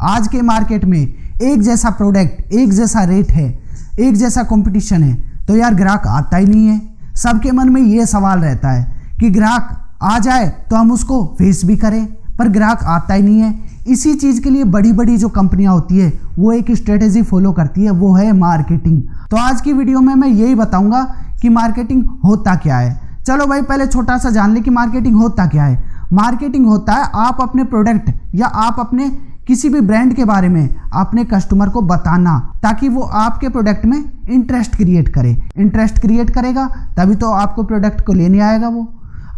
आज के मार्केट में एक जैसा प्रोडक्ट, एक जैसा रेट है, एक जैसा कंपटीशन है, तो यार ग्राहक आता ही नहीं है। सबके मन में ये सवाल रहता है कि ग्राहक आ जाए तो हम उसको फेस भी करें, पर ग्राहक आता ही नहीं है। इसी चीज़ के लिए बड़ी बड़ी जो कंपनियां होती है वो एक स्ट्रेटेजी फॉलो करती है, वो है मार्केटिंग। तो आज की वीडियो में मैं यही बताऊंगा कि मार्केटिंग होता क्या है। चलो भाई पहले छोटा सा जान ले कि मार्केटिंग होता क्या है। मार्केटिंग होता है आप अपने प्रोडक्ट या आप अपने किसी भी ब्रांड के बारे में अपने कस्टमर को बताना, ताकि वो आपके प्रोडक्ट में इंटरेस्ट क्रिएट करे। इंटरेस्ट क्रिएट करेगा तभी तो आपको प्रोडक्ट को लेने आएगा वो।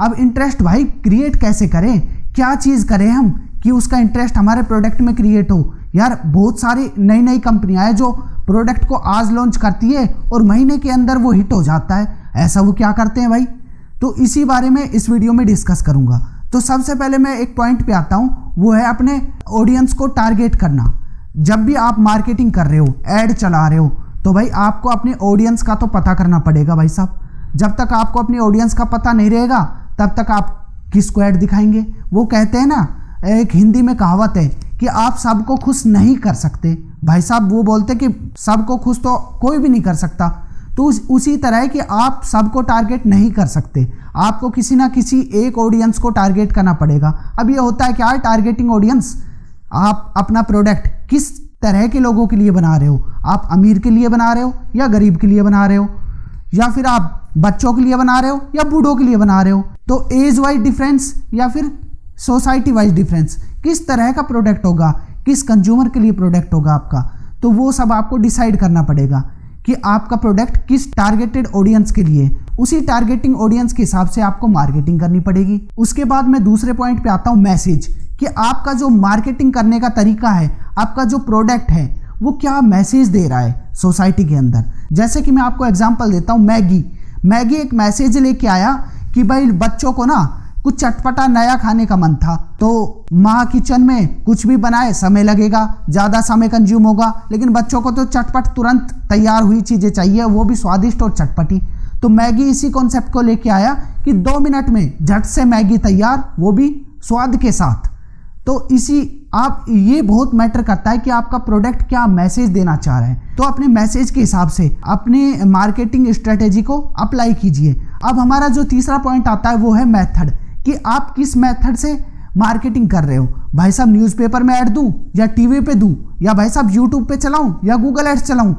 अब इंटरेस्ट भाई क्रिएट कैसे करें, क्या चीज़ करें हम कि उसका इंटरेस्ट हमारे प्रोडक्ट में क्रिएट हो। यार बहुत सारी नई नई कंपनियां हैं जो प्रोडक्ट को आज लॉन्च करती है और महीने के अंदर वो हिट हो जाता है। ऐसा वो क्या करते हैं भाई, तो इसी बारे में इस वीडियो में डिस्कस करूंगा। तो सबसे पहले मैं एक पॉइंट पे आता हूँ, वो है अपने ऑडियंस को टारगेट करना। जब भी आप मार्केटिंग कर रहे हो, ऐड चला रहे हो, तो भाई आपको अपने ऑडियंस का तो पता करना पड़ेगा भाई साहब। जब तक आपको अपनी ऑडियंस का पता नहीं रहेगा तब तक आप किसको ऐड दिखाएंगे। वो कहते हैं ना, एक हिंदी में कहावत है कि आप सबको खुश नहीं कर सकते। भाई साहब वो बोलते कि सबको खुश तो कोई भी नहीं कर सकता, तो उसी तरह है कि आप सबको टारगेट नहीं कर सकते। आपको किसी ना किसी एक ऑडियंस को टारगेट करना पड़ेगा। अब ये होता है क्या है टारगेटिंग ऑडियंस, आप अपना प्रोडक्ट किस तरह के लोगों के लिए बना रहे हो। आप अमीर के लिए बना रहे हो या गरीब के लिए बना रहे हो, या फिर आप बच्चों के लिए बना रहे हो या बूढ़ों के लिए बना रहे हो। तो एज वाइज डिफरेंस या फिर सोसाइटी वाइज डिफरेंस, किस तरह का प्रोडक्ट होगा, किस कंज्यूमर के लिए प्रोडक्ट होगा आपका, तो वो सब आपको डिसाइड करना पड़ेगा कि आपका प्रोडक्ट किस टारगेटेड ऑडियंस के लिए। उसी टारगेटिंग ऑडियंस के हिसाब से आपको मार्केटिंग करनी पड़ेगी। उसके बाद मैं दूसरे पॉइंट पे आता हूँ, मैसेज, कि आपका जो मार्केटिंग करने का तरीका है, आपका जो प्रोडक्ट है वो क्या मैसेज दे रहा है सोसाइटी के अंदर। जैसे कि मैं आपको एग्जांपल देता हूँ, मैगी एक मैसेज लेके आया कि भाई बच्चों को ना कुछ चटपटा नया खाने का मन था, तो माँ किचन में कुछ भी बनाए, समय लगेगा, ज़्यादा समय कंज्यूम होगा, लेकिन बच्चों को तो चटपट तुरंत तैयार हुई चीज़ें चाहिए, वो भी स्वादिष्ट और चटपटी। तो मैगी इसी कॉन्सेप्ट को लेके आया कि 2 मिनट में झट से मैगी तैयार, वो भी स्वाद के साथ। तो ये बहुत मैटर करता है कि आपका प्रोडक्ट क्या मैसेज देना चाह रहा है। तो अपने मैसेज के हिसाब से अपने मार्केटिंग स्ट्रेटेजी को अप्लाई कीजिए। अब हमारा जो तीसरा पॉइंट आता है वो है मेथड, कि आप किस मेथड से मार्केटिंग कर रहे हो। भाई साहब न्यूज़पेपर में ऐड दूं या टीवी पे दूं, या भाई साहब यूट्यूब पे चलाऊं या गूगल एड्स चलाऊं,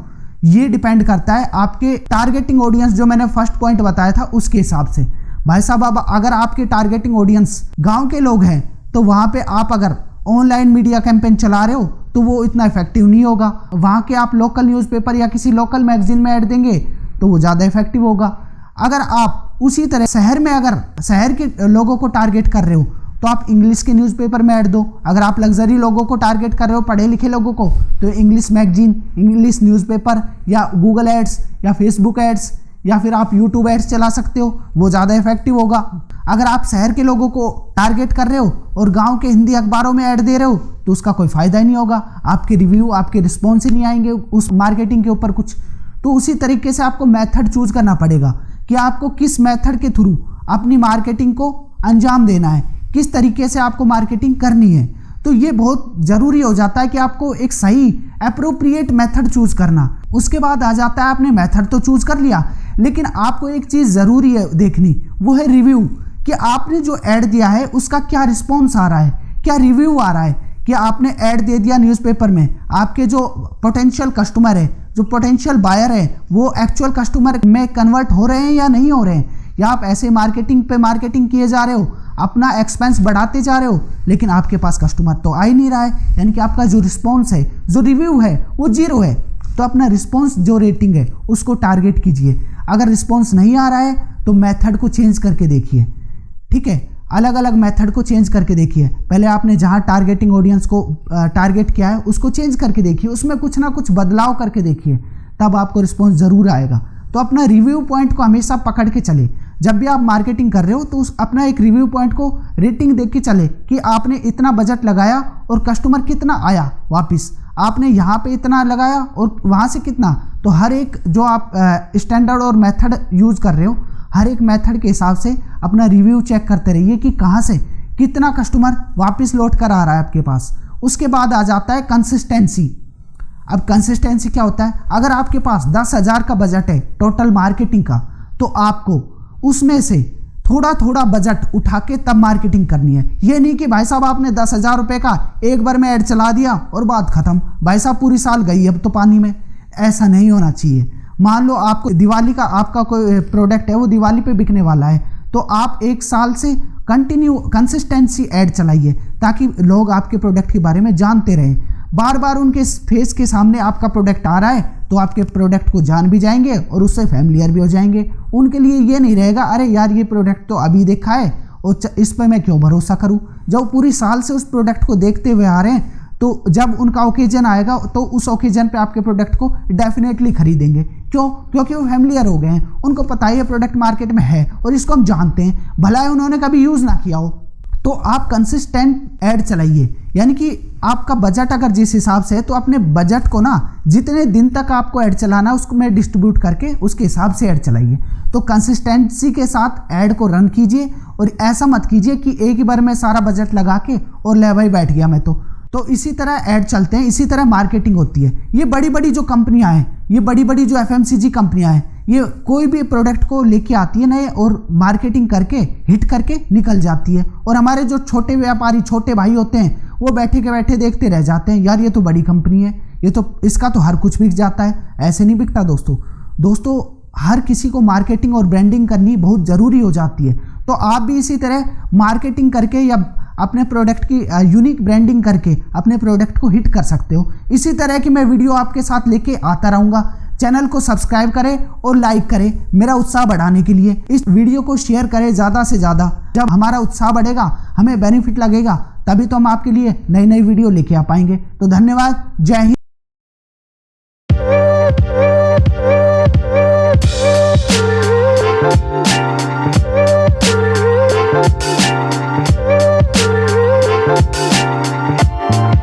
ये डिपेंड करता है आपके टारगेटिंग ऑडियंस, जो मैंने फर्स्ट पॉइंट बताया था उसके हिसाब से। भाई साहब अब अगर आपके टारगेटिंग ऑडियंस गाँव के लोग हैं तो वहाँ पे आप अगर ऑनलाइन मीडिया कैंपेन चला रहे हो तो वो इतना इफेक्टिव नहीं होगा। वहाँ के आप लोकल न्यूज़पेपर या किसी लोकल मैगजीन में ऐड देंगे तो वो ज़्यादा इफेक्टिव होगा। अगर आप उसी तरह शहर के लोगों को टारगेट कर रहे हो तो आप इंग्लिश के न्यूज़पेपर में ऐड दो। अगर आप लग्जरी लोगों को टारगेट कर रहे हो, पढ़े लिखे लोगों को, तो इंग्लिश मैगजीन, इंग्लिश न्यूज़पेपर या गूगल एड्स या फेसबुक एड्स या फिर आप यूट्यूब एड्स चला सकते हो, वो ज़्यादा इफेक्टिव होगा। अगर आप शहर के लोगों को टारगेट कर रहे हो और गांव के हिंदी अखबारों में ऐड दे रहे हो तो उसका कोई फ़ायदा ही नहीं होगा, आपके रिव्यू, आपके रिस्पॉन्स ही नहीं आएंगे उस मार्केटिंग के ऊपर कुछ। तो उसी तरीके से आपको मेथड चूज करना पड़ेगा कि आपको किस मेथड के थ्रू अपनी मार्केटिंग को अंजाम देना है, किस तरीके से आपको मार्केटिंग करनी है। तो ये बहुत ज़रूरी हो जाता है कि आपको एक सही एप्रोप्रिएट मेथड चूज करना। उसके बाद आ जाता है आपने मेथड तो चूज कर लिया, लेकिन आपको एक चीज़ ज़रूरी है देखनी, वो है रिव्यू, कि आपने जो ऐड दिया है उसका क्या रिस्पॉन्स आ रहा है, क्या रिव्यू आ रहा है। कि आपने ऐड दे दिया न्यूज़पेपर में, आपके जो पोटेंशियल कस्टमर है, जो पोटेंशियल बायर है, वो एक्चुअल कस्टमर में कन्वर्ट हो रहे हैं या नहीं हो रहे हैं, या आप ऐसे मार्केटिंग पे मार्केटिंग किए जा रहे हो, अपना एक्सपेंस बढ़ाते जा रहे हो, लेकिन आपके पास कस्टमर तो आ ही नहीं रहा है। यानी कि आपका जो रिस्पॉन्स है, जो रिव्यू है, वो 0 है। तो अपना रिस्पॉन्स जो रेटिंग है उसको टारगेट कीजिए। अगर रिस्पॉन्स नहीं आ रहा है तो मेथड को चेंज करके देखिए, ठीक है, अलग अलग मेथड को चेंज करके देखिए। पहले आपने जहां टारगेटिंग ऑडियंस को टारगेट किया है उसको चेंज करके देखिए, उसमें कुछ ना कुछ बदलाव करके देखिए, तब आपको रिस्पॉन्स ज़रूर आएगा। तो अपना रिव्यू पॉइंट को हमेशा पकड़ के चले। जब भी आप मार्केटिंग कर रहे हो तो अपना एक रिव्यू पॉइंट को रेटिंग देख के चले कि आपने इतना बजट लगाया और कस्टमर कितना आया वापस, आपने यहाँ पे इतना लगाया और वहाँ से कितना। तो हर एक जो आप स्टैंडर्ड और मेथड यूज़ कर रहे हो, हर एक मेथड के हिसाब से अपना रिव्यू चेक करते रहिए कि कहाँ से कितना कस्टमर वापस लौट कर आ रहा है आपके पास। उसके बाद आ जाता है कंसिस्टेंसी। अब कंसिस्टेंसी क्या होता है, अगर आपके पास 10,000 का बजट है टोटल मार्केटिंग का, तो आपको उसमें से थोड़ा थोड़ा बजट उठा के तब मार्केटिंग करनी है। ये नहीं कि भाई साहब आपने 10,000 रुपये का एक बार में ऐड चला दिया और बात खत्म, भाई साहब पूरी साल गई अब तो पानी में। ऐसा नहीं होना चाहिए। मान लो आपको दिवाली का आपका कोई प्रोडक्ट है, वो दिवाली पे बिकने वाला है, तो आप एक साल से कंटिन्यू कंसिस्टेंसी ऐड चलाइए ताकि लोग आपके प्रोडक्ट के बारे में जानते रहें। बार बार उनके फेस के सामने आपका प्रोडक्ट आ रहा है तो आपके प्रोडक्ट को जान भी जाएंगे और उससे फैमिलियर भी हो जाएंगे। उनके लिए ये नहीं रहेगा अरे यार ये प्रोडक्ट तो अभी देखा है और इस पर मैं क्यों भरोसा करूं। जब पूरी साल से उस प्रोडक्ट को देखते हुए आ रहे हैं तो जब उनका ओकेजन आएगा तो उस ओकेजन पे आपके प्रोडक्ट को डेफिनेटली खरीदेंगे। क्यों? क्योंकि वो फैमिलियर हो गए हैं, उनको पता है ये प्रोडक्ट मार्केट में है और इसको हम जानते हैं, भला है उन्होंने कभी यूज़ ना किया हो। तो आप कंसिस्टेंट ऐड चलाइए, यानी कि आपका बजट अगर जिस हिसाब से है तो अपने बजट को ना जितने दिन तक आपको ऐड चलाना है उसको मैं डिस्ट्रीब्यूट करके उसके हिसाब से ऐड चलाइए। तो कंसिस्टेंसी के साथ ऐड को रन कीजिए और ऐसा मत कीजिए कि एक ही बार में सारा बजट लगा के और ले भाई बैठ गया मैं तो इसी तरह ऐड चलते हैं, इसी तरह मार्केटिंग होती है। ये बड़ी बड़ी जो कंपनियां हैं, ये बड़ी बड़ी जो FMCG कंपनियां हैं, ये कोई भी प्रोडक्ट को लेके आती है नए और मार्केटिंग करके हिट करके निकल जाती है। और हमारे जो छोटे व्यापारी छोटे भाई होते हैं वो बैठे के बैठे देखते रह जाते हैं, यार ये तो बड़ी कंपनी है, ये तो इसका तो हर कुछ बिक जाता है। ऐसे नहीं बिकता दोस्तों हर किसी को मार्केटिंग और ब्रांडिंग करनी बहुत ज़रूरी हो जाती है। तो आप भी इसी तरह मार्केटिंग करके या अपने प्रोडक्ट की यूनिक ब्रांडिंग करके अपने प्रोडक्ट को हिट कर सकते हो। इसी तरह की मैं वीडियो आपके साथ लेके आता रहूँगा। चैनल को सब्सक्राइब करें और लाइक करें मेरा उत्साह बढ़ाने के लिए। इस वीडियो को शेयर करें ज़्यादा से ज़्यादा। जब हमारा उत्साह बढ़ेगा, हमें बेनिफिट लगेगा, तभी तो हम आपके लिए नई नई वीडियो लेके आ पाएंगे। तो धन्यवाद, जय हिंद।